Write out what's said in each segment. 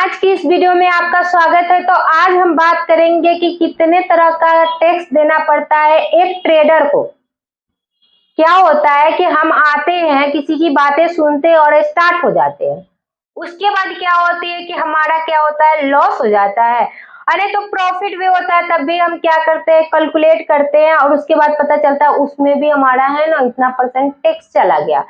आज की इस वीडियो में आपका स्वागत है। तो आज हम बात करेंगे कि कितने तरह का टैक्स देना पड़ता है एक ट्रेडर को। क्या होता है कि हम आते हैं, किसी की बातें सुनते और स्टार्ट हो जाते हैं, उसके बाद क्या होती है कि हमारा क्या होता है, लॉस हो जाता है। अरे तो प्रॉफिट भी होता है, तब भी हम क्या करते हैं, कैलकुलेट करते हैं और उसके बाद पता चलता है उसमें भी हमारा है ना इतना परसेंट टैक्स चला गया।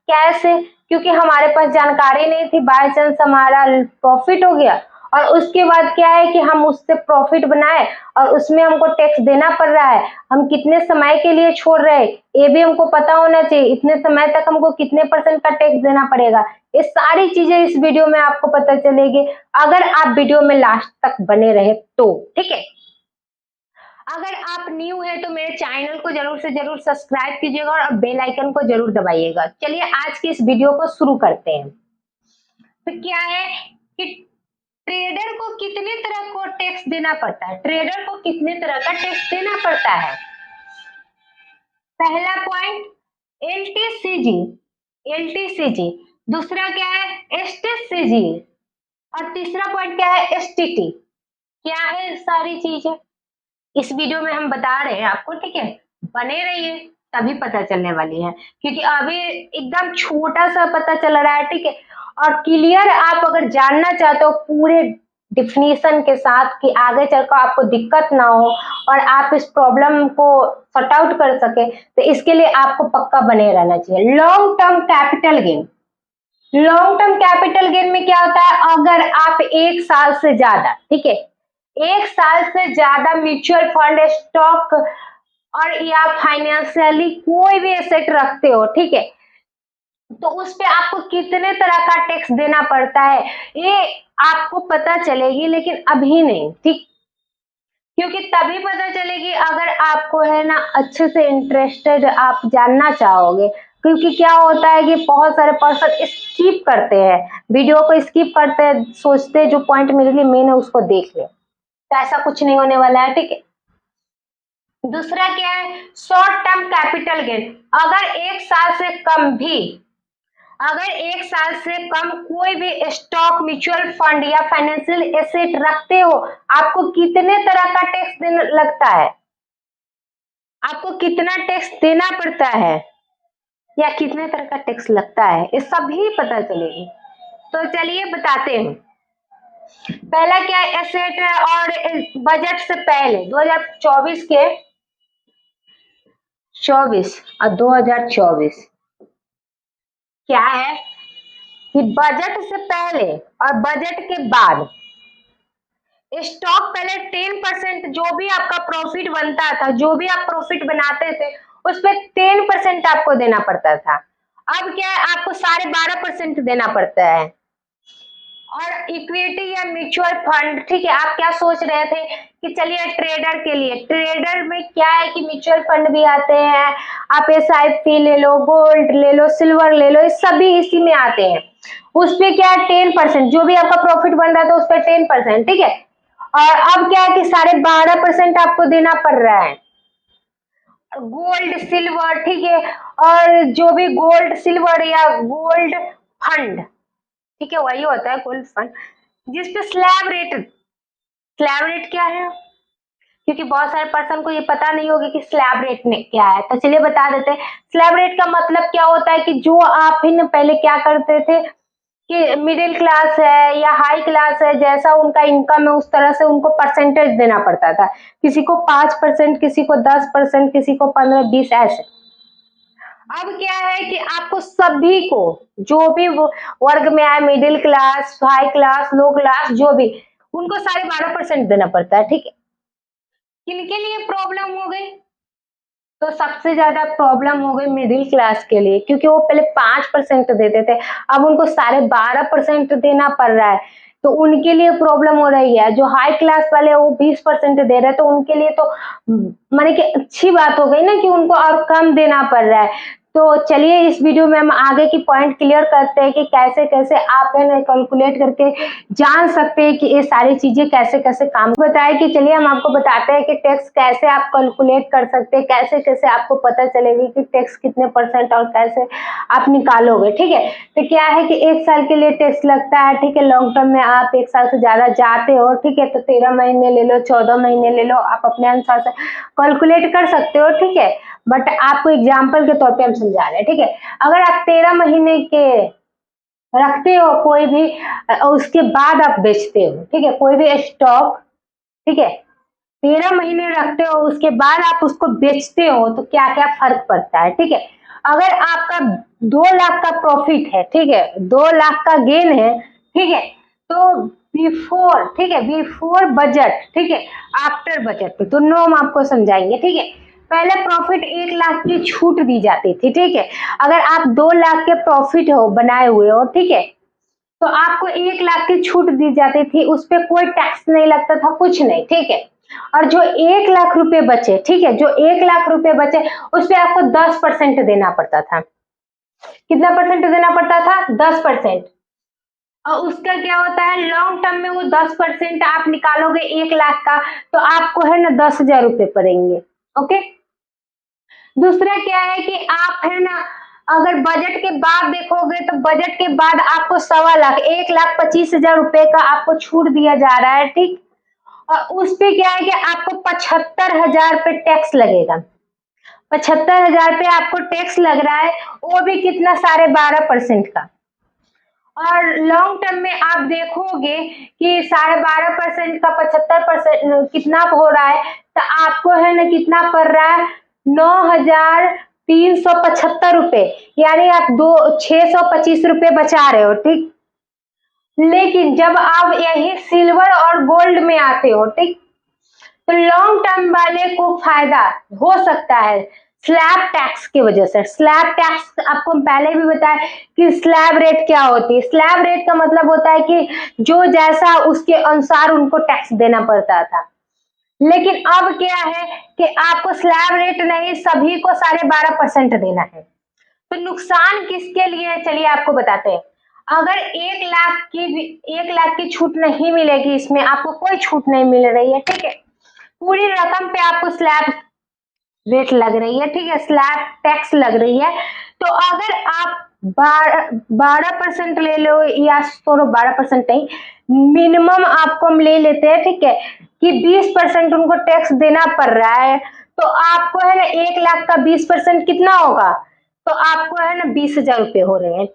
कैसे? क्योंकि हमारे पास जानकारी नहीं थी, बाय चांस हमारा प्रॉफिट हो गया और उसके बाद क्या है कि हम उससे प्रॉफिट बनाए और उसमें हमको टैक्स देना पड़ रहा है। हम कितने समय के लिए छोड़ रहे हैं ये भी हमको पता होना चाहिए, इतने समय तक हमको कितने परसेंट का टैक्स देना पड़ेगा। ये सारी चीजें इस वीडियो में आपको पता चलेगी अगर आप वीडियो में लास्ट तक बने रहे तो। ठीक है, अगर आप न्यू है तो मेरे चैनल को जरूर से जरूर सब्सक्राइब कीजिएगा और बेल आइकन को जरूर दबाइएगा। चलिए आज की इस वीडियो को शुरू करते हैं। तो क्या है कि ट्रेडर को कितने तरह को टैक्स देना पड़ता है, ट्रेडर को कितने तरह का टैक्स देना पड़ता है। पहला पॉइंट एलटीसीजी, एलटीसीजी। दूसरा क्या है, एसटीसीजी। और तीसरा पॉइंट क्या है, एसटीटी। क्या है सारी चीजें इस वीडियो में हम बता रहे हैं आपको। ठीक है, बने रहिए तभी पता चलने वाली है, क्योंकि अभी एकदम छोटा सा पता चल रहा है। ठीक है, और क्लियर आप अगर जानना चाहते हो पूरे डिफिनीशन के साथ कि आगे चलकर आपको दिक्कत ना हो और आप इस प्रॉब्लम को सॉर्ट आउट कर सके, तो इसके लिए आपको पक्का बने रहना चाहिए। Long term capital gain, long term capital gain में क्या होता है, अगर आप एक साल से ज्यादा, ठीक है, एक साल से ज्यादा म्यूचुअल फंड, स्टॉक और या फाइनेंशियली कोई भी एसेट रखते हो, ठीक है, तो उस पे आपको कितने तरह का टैक्स देना पड़ता है ये आपको पता चलेगी, लेकिन अभी नहीं। ठीक, क्योंकि तभी पता चलेगी अगर आपको है ना अच्छे से इंटरेस्टेड आप जानना चाहोगे। क्योंकि क्या होता है कि बहुत सारे पर्सन स्किप करते हैं, वीडियो को स्किप करते हैं, सोचते हैं जो पॉइंट मेरे लिए मेन है उसको देख ले, तो ऐसा कुछ नहीं होने वाला है। ठीक है, दूसरा क्या है, शॉर्ट टर्म कैपिटल गेन। अगर एक साल से कम कोई भी स्टॉक, म्यूचुअल फंड या फाइनेंशियल एसेट रखते हो, आपको कितने तरह का टैक्स देना लगता है, आपको कितना टैक्स देना पड़ता है या कितने तरह का टैक्स लगता है, ये सभी पता चलेगी। तो चलिए बताते हैं। पहला क्या है, एसेट और बजट से पहले 2024 के 24 और 2024 क्या है कि बजट से पहले और बजट के बाद स्टॉक पहले 10% जो भी आपका प्रॉफिट बनता था, जो भी आप प्रॉफिट बनाते थे उस पर 10% आपको देना पड़ता था। अब क्या है, आपको 12.5% देना पड़ता है। और इक्विटी या म्यूचुअल फंड, ठीक है, आप क्या सोच रहे थे कि चलिए ट्रेडर के लिए, ट्रेडर में क्या है कि म्यूचुअल फंड भी आते हैं, आप एसआईपी ले लो, गोल्ड ले लो, सिल्वर ले लो, ये सभी इसी में आते हैं। उस पे क्या है 10%, जो भी आपका प्रॉफिट बन रहा था उस पर 10%। ठीक है, और अब क्या है कि 12.5% आपको देना पड़ रहा है। गोल्ड सिल्वर, ठीक है, और जो भी गोल्ड सिल्वर या गोल्ड फंड, ठीक है, वही होता है गोल्ड फंड, जिसपे स्लैब रेट, स्लैब रेट क्या है, क्योंकि बहुत सारे पर्सन को ये पता नहीं होगा कि स्लैब रेट क्या है, तो चलिए बता देते हैं। स्लैब रेट का मतलब क्या होता है कि जो आप ही पहले क्या करते थे कि मिडिल क्लास है या हाई क्लास है, जैसा उनका इनकम है उस तरह से उनको परसेंटेज देना पड़ता था। किसी को 5%, किसी को 10%, किसी को 15-20 ऐसे। अब क्या है कि आपको सभी को, जो भी वर्ग में आए, मिडिल क्लास, हाई क्लास, लो क्लास, जो भी, उनको 12.5% देना पड़ता है। ठीक है, किनके लिए प्रॉब्लम हो गई, तो सबसे ज्यादा प्रॉब्लम हो गई मिडिल क्लास के लिए, क्योंकि वो पहले 5% देते थे, अब उनको 12.5% देना पड़ रहा है, तो उनके लिए प्रॉब्लम हो रही है। जो हाई क्लास वाले वो 20% दे रहे हैं, तो उनके लिए तो माने कि अच्छी बात हो गई ना कि उनको और कम देना पड़ रहा है। तो चलिए इस वीडियो में हम आगे की पॉइंट क्लियर करते हैं कि कैसे कैसे आप है ना कैलकुलेट करके जान सकते हैं कि ये सारी चीजें कैसे कैसे काम बताए। कि चलिए हम आपको बताते हैं कि टैक्स कैसे आप कैलकुलेट कर सकते हैं, कैसे कैसे आपको पता चलेगी कि टैक्स कितने % और कैसे आप निकालोगे। ठीक है, तो क्या है कि 1 साल के लिए टैक्स लगता है। ठीक है, लॉन्ग टर्म में आप 1 साल से ज्यादा जाते हो, ठीक है, तो 13 महीने ले लो, 14 महीने ले लो, आप अपने अनुसार से कैलकुलेट कर सकते हो। ठीक है, बट आपको एग्जाम्पल के तौर पे हम समझा रहे हैं। ठीक है, अगर आप 13 महीने के रखते हो कोई भी, उसके बाद आप बेचते हो, ठीक है, कोई भी स्टॉक, ठीक है, 13 महीने रखते हो उसके बाद आप उसको बेचते हो, तो क्या क्या फर्क पड़ता है। ठीक है, अगर आपका 2 लाख का प्रॉफिट है, ठीक है, 2 लाख का गेन है, ठीक है, तो बिफोर, ठीक है, बिफोर बजट, ठीक है, आफ्टर बजट, तो नो हम आपको समझाएंगे। ठीक है, पहले प्रॉफिट 1 लाख की छूट दी जाती थी। ठीक है, अगर आप 2 लाख के प्रॉफिट हो बनाए हुए हो, ठीक है, तो आपको 1 लाख की छूट दी जाती थी, उस पर कोई टैक्स नहीं लगता था, कुछ नहीं। ठीक है, और जो 1 लाख रुपए बचे, ठीक है, जो 1 लाख रुपए बचे उस पर आपको 10% देना पड़ता था। कितना % देना पड़ता था? 10%। और उसका क्या होता है, लॉन्ग टर्म में वो 10% आप निकालोगे 1 लाख का, तो आपको है ना 10,000 रुपए पड़ेंगे। ओके, दूसरा क्या है कि आप है ना अगर बजट के बाद देखोगे तो बजट के बाद आपको 1.25 लाख, 1,25,000 रुपए का आपको छूट दिया जा रहा है। ठीक, और उस पे क्या है कि आपको 75,000 पे टैक्स लगेगा। 75,000 पे आपको टैक्स लग रहा है, वो भी कितना, 12.5% का। और लॉन्ग टर्म में आप देखोगे कि 12.5% का 75% कितना हो रहा है, तो आपको है ना कितना पड़ रहा है, 9,375 रुपए, यानी आप 625 रुपए बचा रहे हो। ठीक, लेकिन जब आप यही सिल्वर और गोल्ड में आते हो, ठीक, तो लॉन्ग टर्म वाले को फायदा हो सकता है स्लैब टैक्स की वजह से। स्लैब टैक्स आपको पहले भी बताया कि स्लैब रेट क्या होती है। स्लैब रेट का मतलब होता है कि जो जैसा उसके अनुसार उनको टैक्स देना पड़ता था, लेकिन अब क्या है कि आपको स्लैब रेट नहीं, सभी को 12.5% देना है। तो नुकसान किसके लिए है, चलिए आपको बताते हैं। अगर 1 लाख की छूट नहीं मिलेगी, इसमें आपको कोई छूट नहीं मिल रही है, ठीक है, पूरी रकम पे आपको स्लैब रेट लग रही है, ठीक है, स्लैब टैक्स लग रही है। तो अगर आप 12% ले लो, या 12% नहीं, मिनिमम आपको हम ले लेते हैं, ठीक है, कि 20% उनको टैक्स देना पड़ रहा है, तो आपको है ना 1 लाख का 20% कितना होगा, तो आपको है ना 20,000 रुपए हो रहे हैं।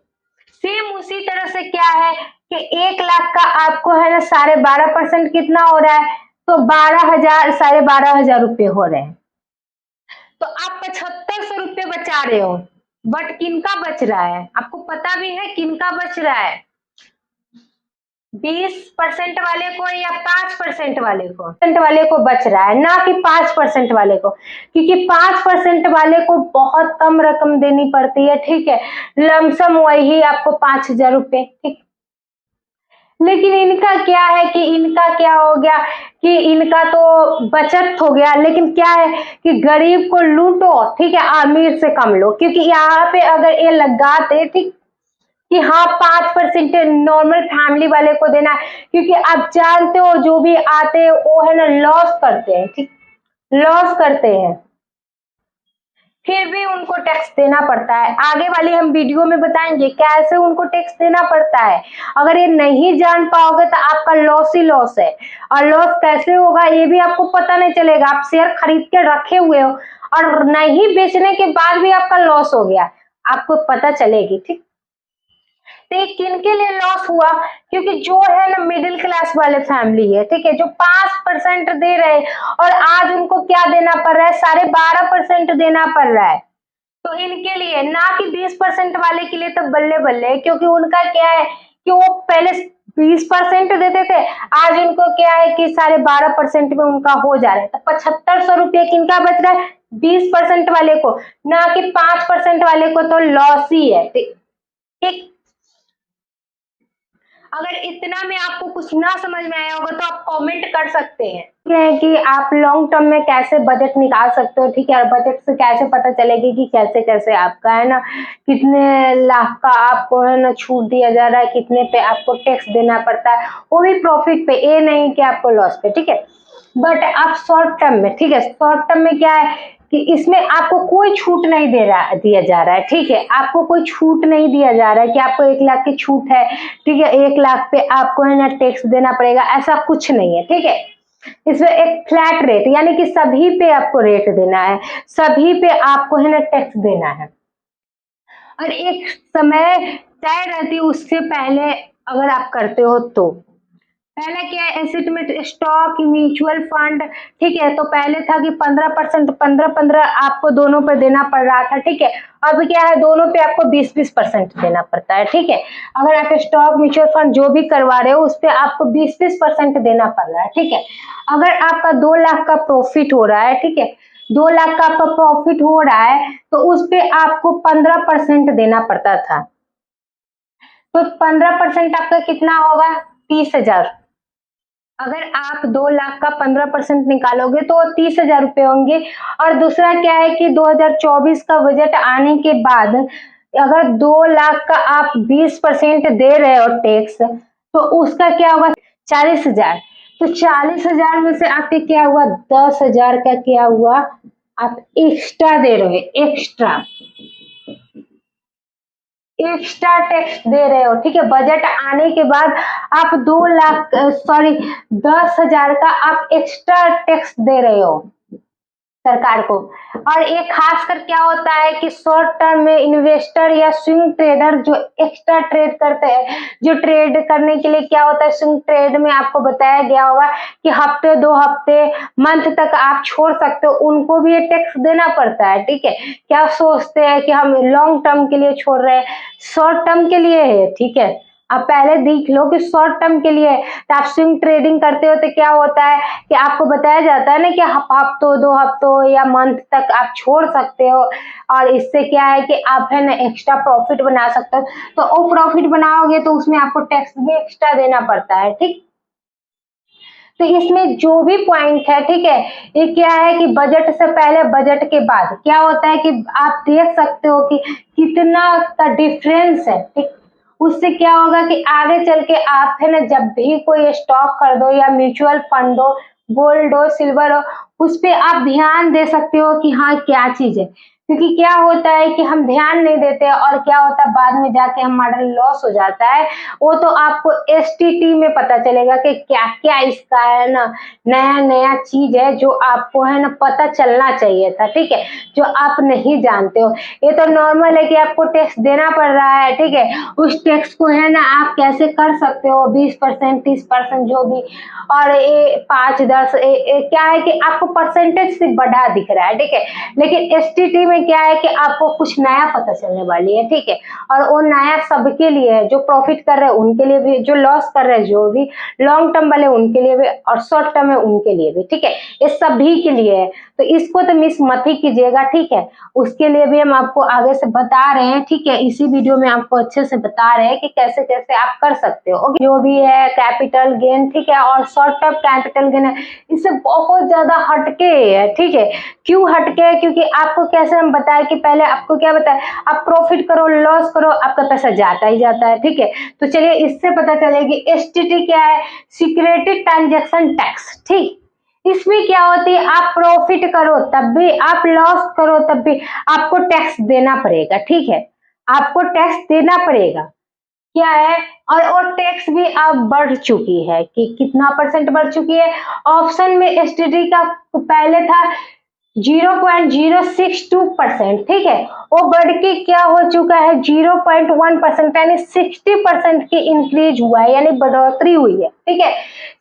सेम उसी तरह से क्या है कि 1 लाख का आपको है ना 12.5% कितना हो रहा है, तो 12,000, 12,500 रुपए हो रहे हैं। तो आप 7,500 रुपये बचा रहे हो, बट किनका बच रहा है, आपको पता भी है किनका बच रहा है, 20% वाले को या 5% वाले को, वाले को बच रहा है, ना कि 5% वाले को, क्योंकि 5% वाले को बहुत कम रकम देनी पड़ती है। ठीक है, लमसम वही आपको 5,000 रुपये। ठीक, लेकिन इनका क्या है कि इनका क्या हो गया कि इनका तो बचत हो गया, लेकिन क्या है कि गरीब को लूटो, ठीक है, अमीर से कम लो। क्योंकि यहाँ पे अगर ये लगाते, ठीक, कि हाँ 5% नॉर्मल फैमिली वाले को देना है, क्योंकि आप जानते हो जो भी आते हैं वो है ना लॉस करते हैं, ठीक, लॉस करते हैं, फिर भी उनको टैक्स देना पड़ता है। आगे वाली हम वीडियो में बताएंगे कैसे उनको टैक्स देना पड़ता है। अगर ये नहीं जान पाओगे तो आपका लॉस ही लॉस है, और लॉस कैसे होगा ये भी आपको पता नहीं चलेगा। आप शेयर खरीद के रखे हुए हो और नहीं बेचने के बाद भी आपका लॉस हो गया, आपको पता चलेगी। ठीक, तो ये किनके लिए लॉस हुआ, क्योंकि जो है ना मिडिल क्लास वाले फैमिली है, ठीक है, जो 5% दे रहे हैं और आज उनको क्या देना पड़ रहा है, 12.5% देना पड़ रहा है। तो इनके लिए, ना कि 20% वाले के लिए तो बल्ले बल्ले, क्योंकि उनका क्या है कि वो पहले 20% देते थे, आज उनको क्या है कि 12.5% में उनका हो जा रहा है। तो 7,500 रुपये किनका बच रहा है, 20% वाले को, ना कि 5% वाले को, तो लॉस ही है। ठीक, अगर इतना में आपको कुछ ना समझ में आया होगा तो आप कमेंट कर सकते हैं, ठीक है, कि आप लॉन्ग टर्म में कैसे बजट निकाल सकते हो, ठीक है, और बजट से कैसे पता चलेगी कि कैसे कैसे आपका है ना कितने लाख का आपको है ना छूट दिया जा रहा है, कितने पे आपको टैक्स देना पड़ता है, वो भी प्रॉफिट पे, ये नहीं कि आपको लॉस पे, ठीक है। बट आप शॉर्ट टर्म में, ठीक है, शॉर्ट टर्म में क्या है कि इसमें आपको कोई छूट नहीं दिया जा रहा है, ठीक है, आपको कोई छूट नहीं दिया जा रहा है कि आपको 1 लाख की छूट है, ठीक है, 1 लाख पे आपको है ना टैक्स देना पड़ेगा, ऐसा कुछ नहीं है, ठीक है। इसमें एक फ्लैट रेट यानी कि सभी पे आपको रेट देना है, सभी पे आपको है ना टैक्स देना है, और एक समय तय रहती है उससे पहले अगर आप करते हो तो। पहला क्या है, एसेट में स्टॉक, म्यूचुअल फंड, ठीक है, तो पहले था कि 15% 15-15 आपको दोनों पर देना पड़ रहा था, ठीक है। अब क्या है, दोनों पे आपको 20-20% देना पड़ता है, ठीक है। अगर आप स्टॉक म्यूचुअल फंड जो भी करवा रहे हो उस पे आपको 20-20% देना पड़ रहा है, ठीक है। अगर आपका 2 लाख का प्रॉफिट हो रहा है, ठीक है, 2 लाख का आपका प्रॉफिट हो रहा है तो उस पे आपको 15% देना पड़ता था, तो 15% आपका कितना होगा, 30,000। अगर आप 2 लाख का 15% निकालोगे तो 30,000 रुपये होंगे। और दूसरा क्या है कि 2024 का बजट आने के बाद अगर 2 लाख का आप 20% दे रहे हो टैक्स तो उसका क्या होगा, 40,000। तो 40,000 में से आपके क्या हुआ, 10,000 का क्या हुआ, आप एक्स्ट्रा दे रहे हो, एक्स्ट्रा टैक्स दे रहे हो, ठीक है। बजट आने के बाद आप 2 लाख, सॉरी, 10,000 का आप एक्स्ट्रा टैक्स दे रहे हो सरकार को। और ये खासकर क्या होता है कि शॉर्ट टर्म में इन्वेस्टर या स्विंग ट्रेडर जो एक्स्ट्रा ट्रेड करते हैं, जो ट्रेड करने के लिए क्या होता है, स्विंग ट्रेड में आपको बताया गया होगा कि हफ्ते 2 हफ्ते मंथ तक आप छोड़ सकते हो, उनको भी ये टैक्स देना पड़ता है, ठीक है। क्या सोचते हैं कि हम लॉन्ग टर्म के लिए छोड़ रहे हैं, शॉर्ट टर्म के लिए है, ठीक है। आप पहले देख लो कि शॉर्ट टर्म के लिए तो आप स्विंग ट्रेडिंग करते हो तो क्या होता है कि आपको बताया जाता है ना कि हफ्तों 2 हफ्तों या मंथ तक आप छोड़ सकते हो, और इससे क्या है कि आप है ना एक्स्ट्रा प्रॉफिट बना सकते हो। तो वो प्रॉफिट बनाओगे तो उसमें आपको टैक्स भी एक्स्ट्रा देना पड़ता है, ठीक। तो इसमें जो भी पॉइंट है, ठीक है, ये क्या है कि बजट से पहले बजट के बाद क्या होता है कि आप देख सकते हो कि कितना का डिफरेंस है, ठीक। उससे क्या होगा कि आगे चल के आप है ना जब भी कोई स्टॉक खरीदो या म्यूचुअल फंड हो, गोल्ड हो, सिल्वर हो, उस पे आप ध्यान दे सकते हो कि हाँ क्या चीज है। क्योंकि क्या होता है कि हम ध्यान नहीं देते और क्या होता है बाद में जाके हमारा लॉस हो जाता है। वो तो आपको एसटीटी में पता चलेगा कि क्या क्या इसका है ना नया नया चीज है जो आपको है ना पता चलना चाहिए था, ठीक है, जो आप नहीं जानते हो। ये तो नॉर्मल है कि आपको टैक्स देना पड़ रहा है, ठीक है, उस टैक्स को है ना आप कैसे कर सकते हो 20% 30% जो भी, और ये 5-10 क्या है कि आपको परसेंटेज से बढ़ा दिख रहा है, ठीक है। लेकिन एसटीटी में क्या है कि आपको कुछ नया पता चलने वाली है, ठीक है, और वो नया सबके लिए है, जो प्रॉफिट कर रहे हैं उनके लिए भी, जो लॉस कर रहे हैं, जो भी लॉन्ग टर्म वाले उनके लिए भी, और शॉर्ट टर्म है उनके लिए भी, ठीक है, ये सभी के लिए है। तो इसको तो मिस मत ही कीजिएगा, ठीक है, उसके लिए भी हम आपको आगे से बता रहे हैं, ठीक है, इसी वीडियो में आपको अच्छे से बता रहे हैं कि कैसे कैसे आप कर सकते हो। जो भी है कैपिटल गेन, ठीक है, और शॉर्ट टर्म कैपिटल गेन है, इससे बहुत ज्यादा हटके है, ठीक है। क्यों हटके है, क्योंकि आपको कैसे हम बताए कि पहले आपको क्या बताए, आप प्रॉफिट करो लॉस करो आपका पैसा जाता ही जाता है, ठीक है। तो चलिए इससे पता चलेगी एसटीटी क्या है, सीक्रेटेड ट्रांजैक्शन टैक्स, ठीक। इसमें क्या होती है, आप प्रॉफिट करो तब भी, आप लॉस करो तब भी आपको टैक्स देना पड़ेगा, ठीक है, आपको टैक्स देना पड़ेगा। क्या है, और टैक्स भी अब बढ़ चुकी है कि कितना परसेंट बढ़ चुकी है। ऑप्शन में एसटीटी का पहले था 0.062%, ठीक है, वो बढ़ के क्या हो चुका है 0.1%, यानी 60% की इंक्रीज हुआ है, यानी बढ़ोतरी हुई है, ठीक है।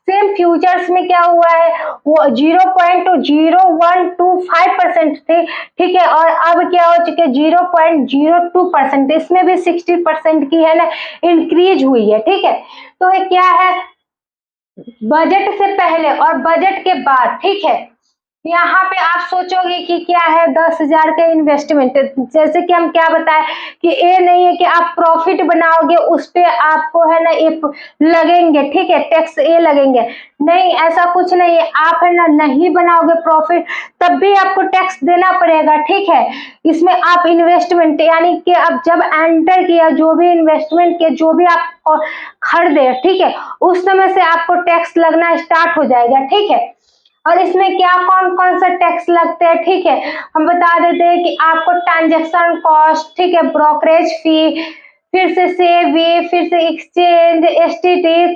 सेम फ्यूचर्स में क्या हुआ है, वो 0.0125% थे, ठीक है, और अब क्या हो चुके 0.02%, इसमें भी 60% की है ना इंक्रीज हुई है, ठीक है। तो ये क्या है, बजट से पहले और बजट के बाद, ठीक है, यहाँ पे आप सोचोगे कि क्या है 10,000 का इन्वेस्टमेंट, जैसे कि हम क्या बताएं कि ये नहीं है कि आप प्रॉफिट बनाओगे उस पे आपको है ना ये लगेंगे, ठीक है, टैक्स ये लगेंगे, नहीं ऐसा कुछ नहीं है। आप है ना नहीं बनाओगे प्रॉफिट तब भी आपको टैक्स देना पड़ेगा, ठीक है। इसमें आप इन्वेस्टमेंट यानी कि अब जब एंटर किया जो भी इन्वेस्टमेंट किया जो भी आप खरीदे, ठीक है, उस समय से आपको टैक्स लगना स्टार्ट हो जाएगा, ठीक है। और इसमें क्या कौन कौन सा टैक्स लगते हैं, ठीक है, हम बता देते हैं कि आपको ट्रांजेक्शन कॉस्ट, ठीक है, ब्रोकरेज फी, फिर से सेवी, फिर से एक्सचेंज, एसटीटी,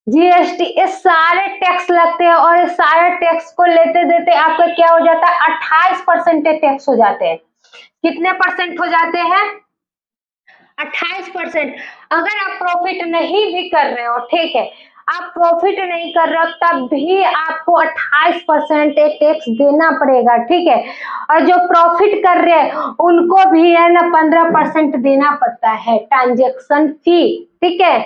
जीएसटी, ये सारे टैक्स लगते हैं। और इस सारे टैक्स को लेते देते आपका क्या हो जाता है 28% टैक्स हो जाते हैं। कितने परसेंट हो जाते हैं 28%। अगर आप प्रॉफिट नहीं भी कर रहे हो, ठीक है, आप प्रॉफिट नहीं कर रहे हो तब भी आपको 28% टैक्स देना पड़ेगा, ठीक है। और जो प्रॉफिट कर रहे हैं उनको भी है ना 15% देना पड़ता है ट्रांजेक्शन फी, ठीक है।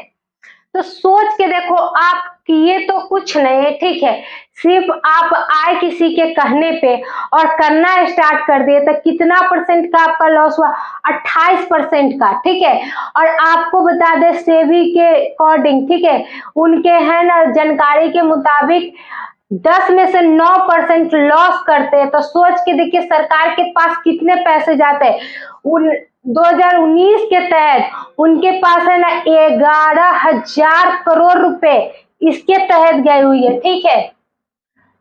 तो सोच के देखो आप किए तो कुछ नहीं, ठीक है, सिर्फ आप आए किसी के कहने पे और करना स्टार्ट कर दिए तो कितना परसेंट का आपका लॉस हुआ 28% का, ठीक है। और आपको बता दे सेबी के अकॉर्डिंग, ठीक है, उनके है ना जानकारी के मुताबिक 10 में से 9% लॉस करते हैं। तो सोच के देखिए सरकार के पास कितने पैसे जाते हैं। 2019 के तहत उनके पास है ना 11,000 करोड़ रुपए इसके तहत गई हुई है, ठीक है।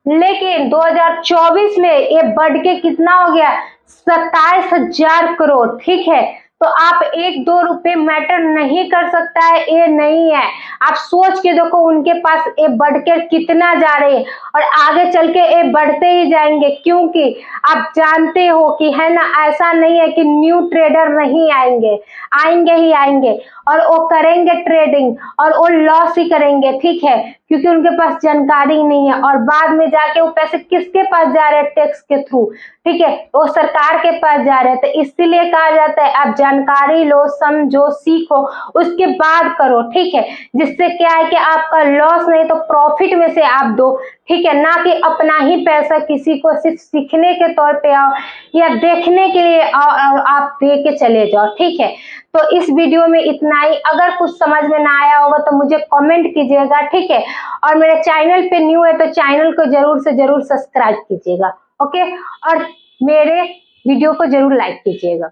लेकिन 2024 में ये बढ़ के कितना हो गया 27,000 करोड़, ठीक है। तो आप 1-2 रुपए मैटर नहीं कर सकता है, ये नहीं है। आप सोच के देखो उनके पास ये बढ़ के कितना जा रहे हैं और आगे चल के ये बढ़ते ही जाएंगे, क्योंकि आप जानते हो कि है ना ऐसा नहीं है कि न्यू ट्रेडर नहीं आएंगे, आएंगे ही आएंगे और वो करेंगे ट्रेडिंग और वो लॉस ही करेंगे, ठीक है, क्योंकि उनके पास जानकारी नहीं है। और बाद में जाके वो पैसे किसके पास जा रहे हैं टैक्स के थ्रू, ठीक है, वो सरकार के पास जा रहे हैं। तो इसीलिए कहा जाता है आप जानकारी लो, समझो, सीखो, उसके बाद करो, ठीक है, जिससे क्या है कि आपका लॉस नहीं तो प्रॉफिट में से आप दो, ठीक है, ना कि अपना ही पैसा किसी को सिर्फ सीखने के तौर पे आओ या देखने के लिए आओ और आप दे के चले जाओ, ठीक है। तो इस वीडियो में इतना ही। अगर कुछ समझ में ना आया होगा तो मुझे कमेंट कीजिएगा, ठीक है। और मेरे चैनल पे न्यू है तो चैनल को जरूर से जरूर सब्सक्राइब कीजिएगा, ओके। और मेरे वीडियो को जरूर लाइक कीजिएगा।